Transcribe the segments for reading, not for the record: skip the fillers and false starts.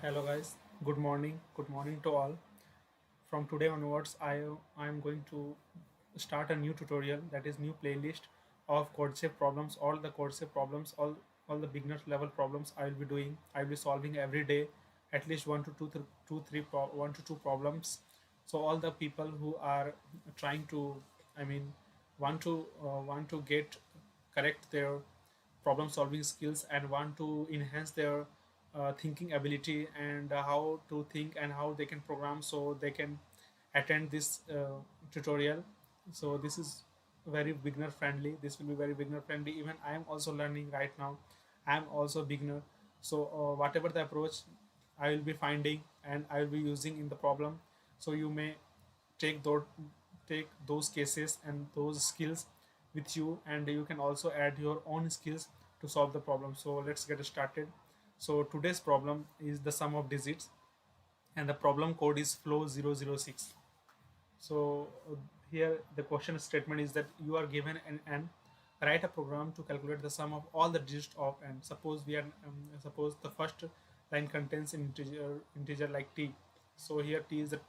Hello guys, good morning. Good morning to all. From today onwards, I am going to start a new tutorial, that is new playlist of CodeChef problems. All the CodeChef problems, all the beginners level problems I will be doing. I will be solving every day at least one to two problems. So all the people who are trying to, I mean, want to get correct their problem solving skills and want to enhance their thinking ability and how to think and how they can program, so they can attend this tutorial. So this is very beginner friendly. This will be very beginner friendly. Even I am also learning right now. I am also beginner. So whatever the approach I will be finding and I will be using in the problem, so you may take those cases and those skills with you, and you can also add your own skills to solve the problem. So let's get started. So today's problem is the sum of digits, and the problem code is FLOW006. So here the question statement is that you are given an n, write a program to calculate the sum of all the digits of n. Suppose the first line contains an integer like t. So here t is the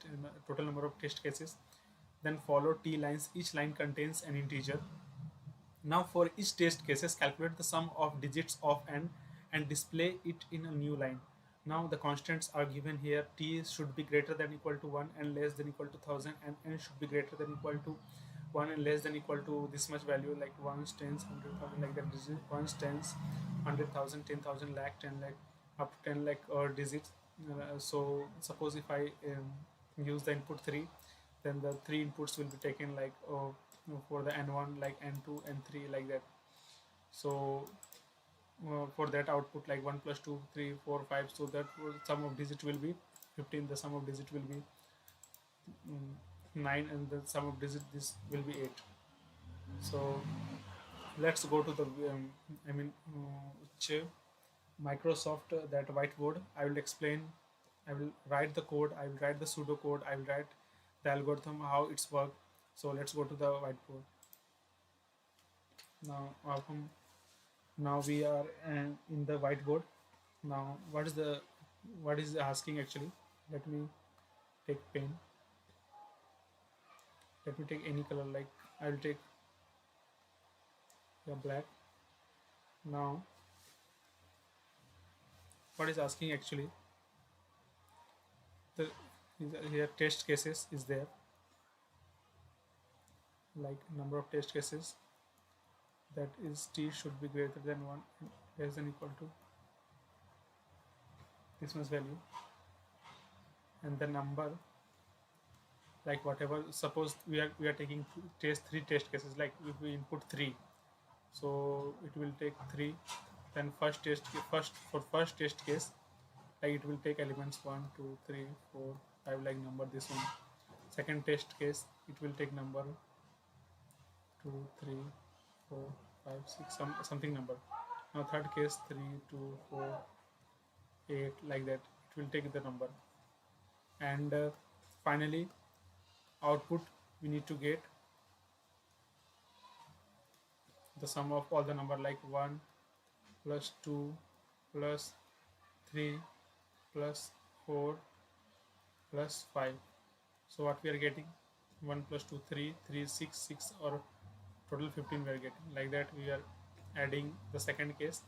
total number of test cases. Then follow t lines, each line contains an integer. Now for each test cases, calculate the sum of digits of n and display it in a new line. Now the constants are given here. T should be greater than equal to 1 and less than equal to 1000, and n should be greater than equal to 1 and less than equal to this much value, like 1s, 10s, 100,000, like that. 1s, 10s, 100,000, 10,000, lakh, 10 lakh, up to 10 lakh digits. So suppose if I use the input 3, then the three inputs will be taken like for the n1, like n2, n3, like that. So for that output, like 1 plus 2, 3, 4, 5, so that sum of digit will be 15, the sum of digit will be 9, and the sum of digit this will be 8. So let's go to the Microsoft that whiteboard. I will explain, I will write the code, I will write the pseudo code, I will write the algorithm, how it's work. So let's go to the whiteboard. Now we are in the whiteboard. Now what is asking actually? Let me take pen. Let me take any color, like I will take the black. Now what is asking actually? The here test cases is there, like number of test cases, that is t should be greater than 1 and less than equal to this much value, and the number, like whatever. Suppose we are taking three test cases, like if we input 3, so it will take 3. Then first test case, like it will take elements 1, 2, 3, 4, 5, like number this one. Second test case, it will take number 2, 3, 4, 5, 6, something number. Now third case, 3, 2, 4, 8, like that, it will take the number. And finally output, we need to get the sum of all the number, like 1 plus 2 plus 3 plus 4 plus 5. So what we are getting? 1 plus 2, 3, 3, 6, 6, or total 15 we are getting. Like that we are adding the second case.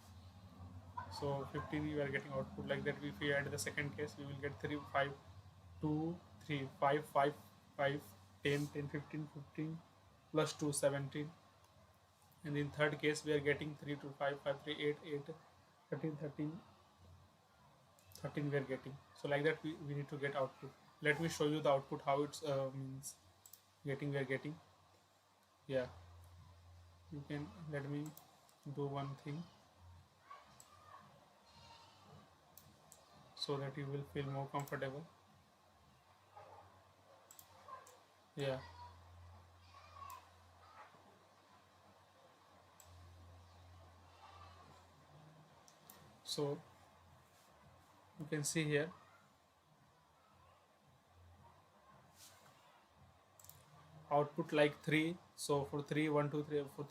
So 15 we are getting output. Like that, if we add the second case, we will get 3, 5, 2, 3, 5, 5, 5, 10, 10, 15, 15 plus 2, 17. And in third case, we are getting 3 to 5, 5, 3, 8, 8, 13, 13, 13 we are getting. So like that we need to get output. Let me show you the output, how it's means getting, we are getting. Yeah, you can, let me do one thing so that you will feel more comfortable. Yeah, so you can see here output like 3. So for 3, 1, 2, 3, for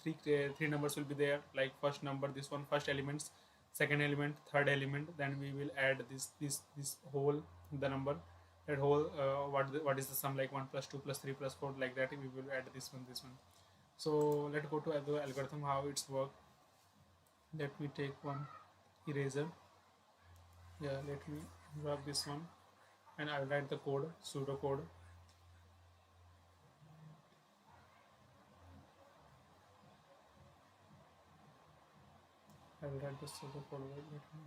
3 numbers will be there, like first number, this one, first elements, second element, third element, then we will add this whole, the number, that whole, what is the sum, like 1 plus 2 plus 3 plus 4, like that we will add this one. So let's go to the algorithm, how it's work. Let me take one eraser. Yeah, let me rub this one, and I'll write the code, pseudocode. I will write the pseudocode. Let me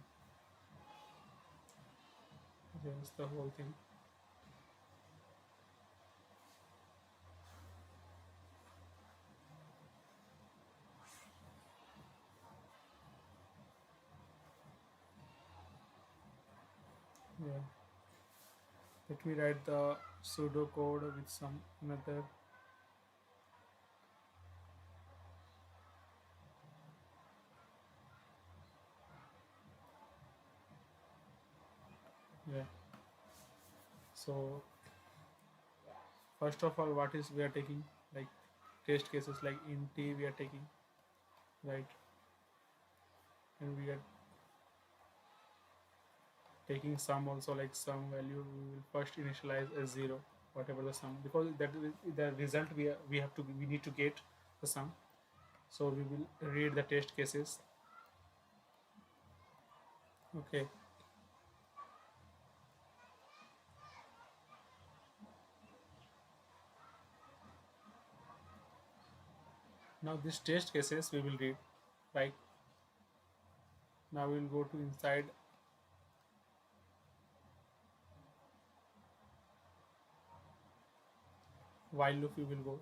erase the whole thing. Yeah, let me write the pseudocode with some another. Yeah, so first of all, what is we are taking, like test cases, like in T we are taking, right, and we are taking sum also, like sum value we will first initialize as 0, whatever the sum, because that is the result we need to get the sum. So we will read the test cases. Okay, now this test cases we will read, right. Now we will go to inside while loop, we will go,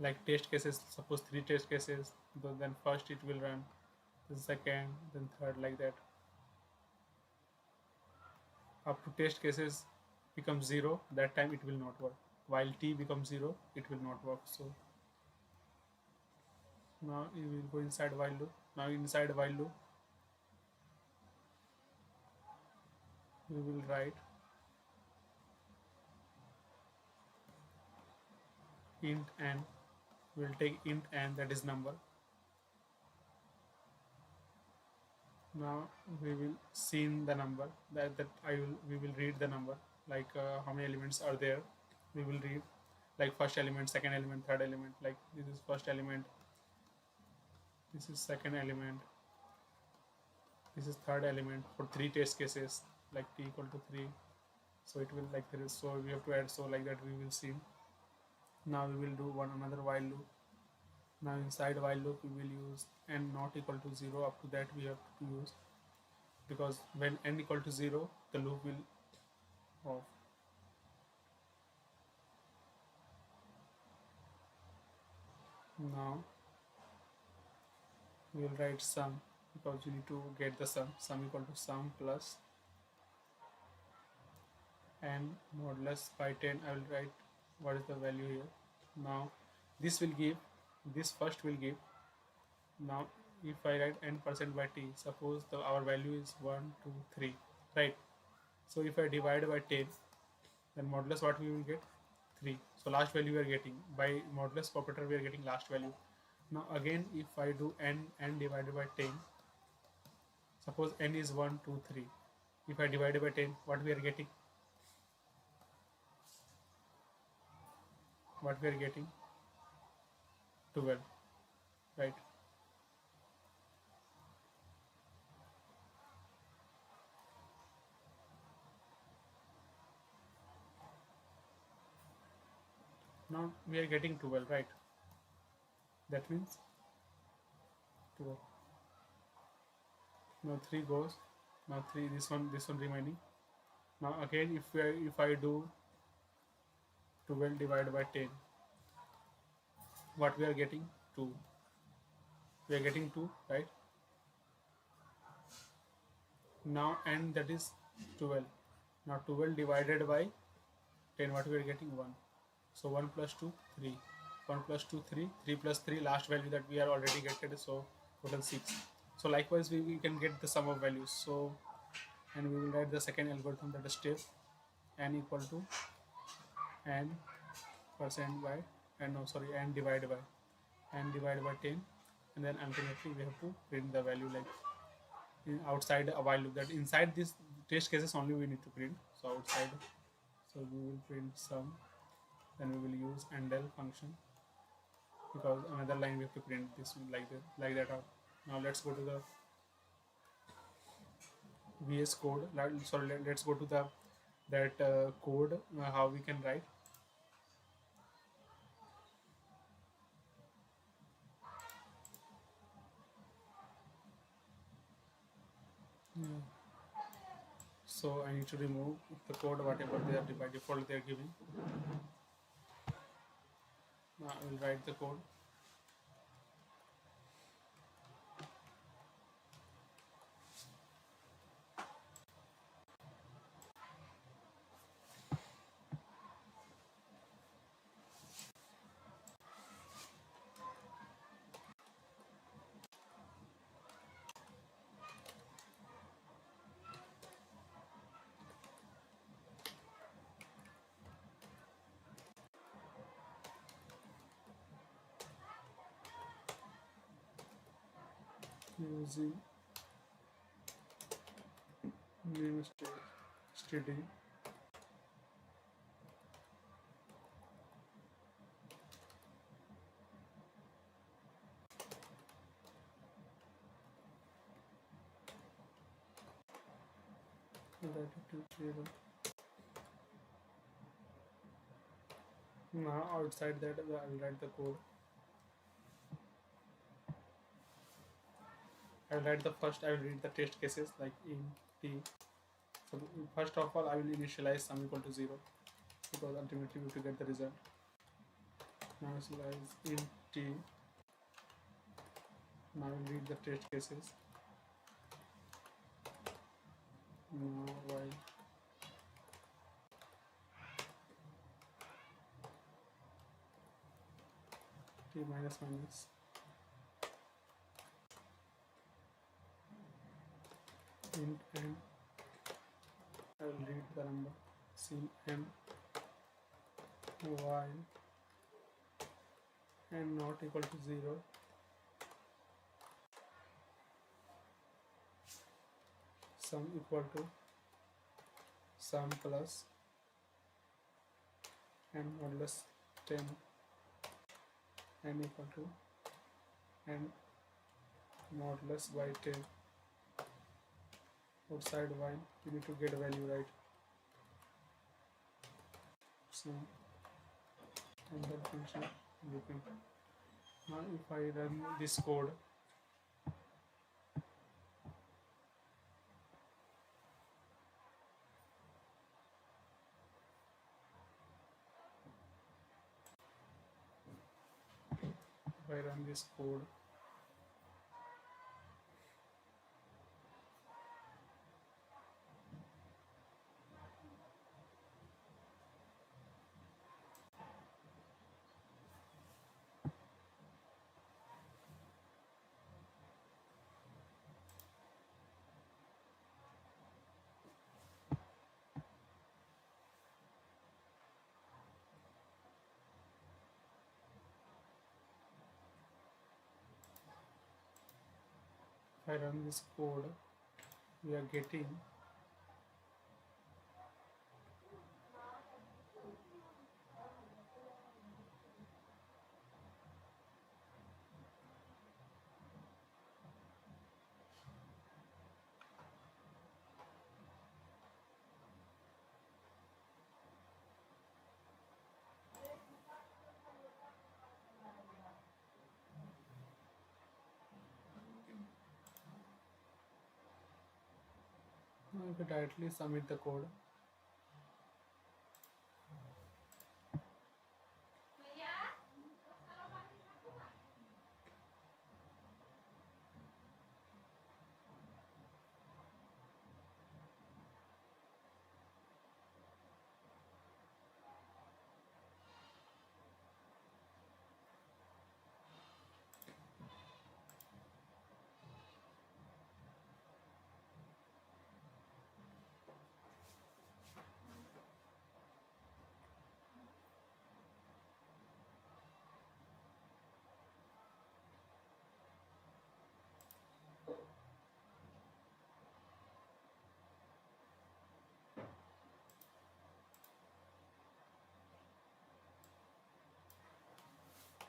like test cases, suppose 3 test cases, then first it will run, then second, then third, like that, up to test cases becomes 0, that time it will not work. While T becomes 0, it will not work. So now you will go inside while loop. Now inside while loop we will write int n. We will take int n, that is number. Now we will see in the number, that we will read the number, like how many elements are there. We will read, like first element, second element, third element, like this is first element, this is second element, this is third element, for 3 test cases, like T equal to 3. So it will like this, so we have to add, so like that we will see. Now we will do another while loop. Now inside while loop we will use n not equal to 0, up to that we have to use, because when n equal to 0 the loop will off. Now we will write sum, because you need to get the sum equal to sum plus n modulus by 10. I will write what is the value here. Now this will give, this first will give. Now if I write n% by t, suppose our value is 1 2 3, right. So if I divide by 10, then modulus what we will get, 3. So last value we are getting, by modulus operator we are getting last value. Now again if I do n divided by 10, suppose n is 1 2 3, if I divide by 10, what we are getting, what we are getting, 12, right. Now we are getting 12, right. That means 12. Now 3 goes, now 3, this one remaining. Now again if I do 12 divided by 10, what we are getting, 2. We are getting 2, right. Now and that is 12. Now 12 divided by 10, what we are getting, 1. So 1 plus 2 3, 1 plus 2 3, 3 plus 3 last value that we are already getting, so total 6. So likewise we can get the sum of values. So and we will write the second algorithm, that is step n equal to n% by n divided by 10, and then ultimately we have to print the value like outside a while loop. That inside this test cases only we need to print. So outside, so we will print some, then we will use andel function, because another line we have to print this like that out. Now let's go to the VS code. Sorry, let's go to the that code, how we can write. Yeah. So I need to remove the code whatever they are by default they are giving. Now I will write the code. Using name string write it to 0. Now outside that I will write the code. I will write the first, I will read the test cases like in t. So first of all I will initialize sum equal to 0, because ultimately we have to get the result. Now initialize in t. Now I will read the test cases. Now while t minus minus int m, I will read the number sim m while n not equal to 0, sum equal to sum plus n modulus 10, n equal to n modulus by 10. Outside while you need to get a value, right? So and that function looking. Now if I run this code, if I run this code, if I run this code, we are getting if I directly submit the code,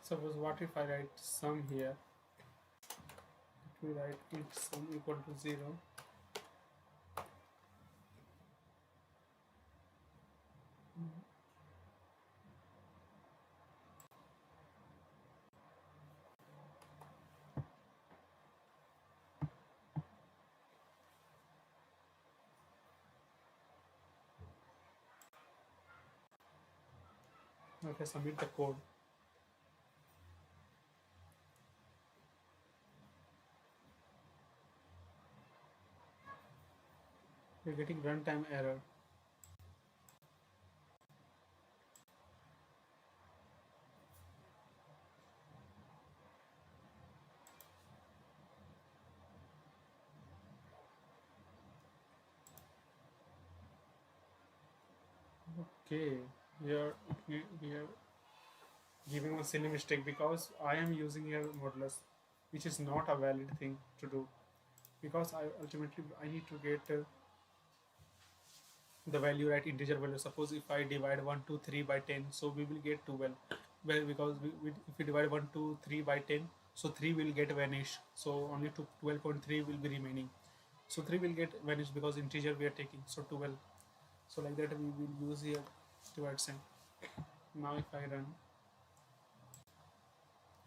Suppose what if I write sum here? If we write int sum equal to 0, okay, submit the code. We're getting runtime error. Okay, we are giving a silly mistake because I am using here modulus, which is not a valid thing to do, because I ultimately I need to get the value at integer value. Suppose if I divide 1 2 3 by 10, so we will get 12. Well, because if we divide 1 2 3 by 10, so 3 will get vanished, so only 12.3 will be remaining. So 3 will get vanished because integer we are taking, so 12. So like that we will use here divide sign. Now if I run,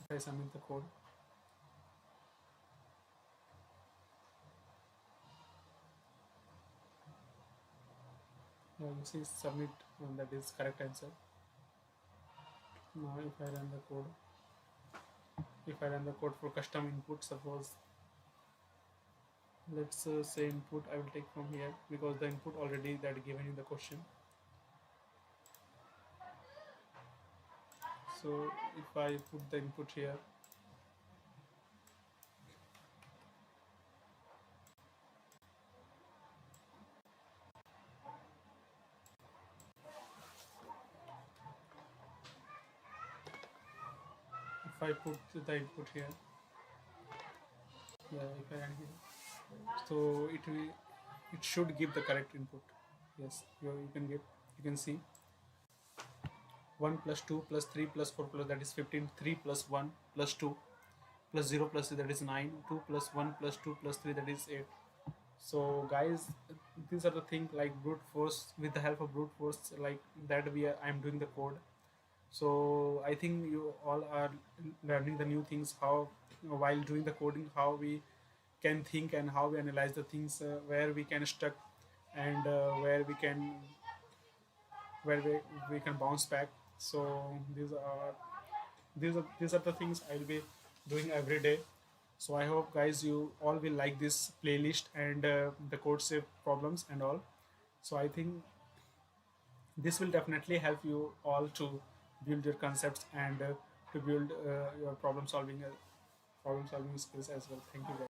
if I submit the code, you see submit, that is correct answer. Now if I run the code, if I run the code for custom input, suppose let's say input I will take from here, because the input already that given in the question. So if I put the input here, if I put the input here, yeah, if I run here, so it should give the correct input. Yes, you can get, you can see 1 plus 2 plus 3 plus 4 plus that is 15, 3 plus 1 plus 2 plus 0 plus 3 that is 9, 2 plus 1 plus 2 plus 3 that is 8. So guys, these are the things like brute force, with the help of brute force like that I'm doing the code. So I think you all are learning the new things, how while doing the coding, how we can think and how we analyze the things, where we can stuck, and where we can bounce back. So these are the things I'll be doing every day. So I hope guys you all will like this playlist and the code save problems and all. So I think this will definitely help you all to build your concepts and to build your problem solving skills as well. Thank you guys.